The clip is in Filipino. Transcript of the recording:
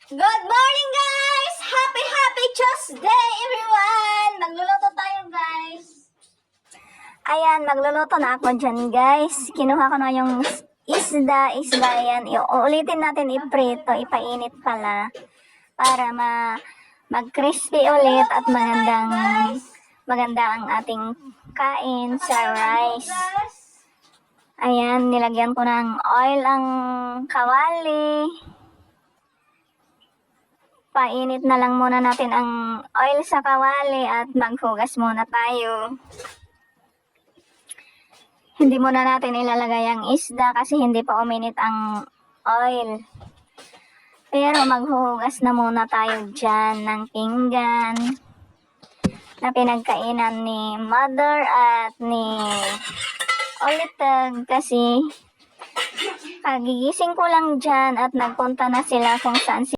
Good morning, guys! Happy Tuesday, everyone! Magluluto tayo, guys. Ayan, magluluto na ako dyan, guys. Kinuha ko na yung isda. Yan. Uulitin natin iprito, ipainit pala. Para mag-crispy ulit at maganda ang ating kain sa rice. Ayan, nilagyan ko ng oil ang kawali. Painit na lang muna natin ang oil sa kawali at maghugas muna tayo. Hindi muna natin ilalagay ang isda kasi hindi pa uminit ang oil. Pero maghuhugas na muna tayo dyan ng pinggan na pinagkainan ni Mother at ni Olitag kasi kagigising ko lang dyan at nagpunta na sila kung saan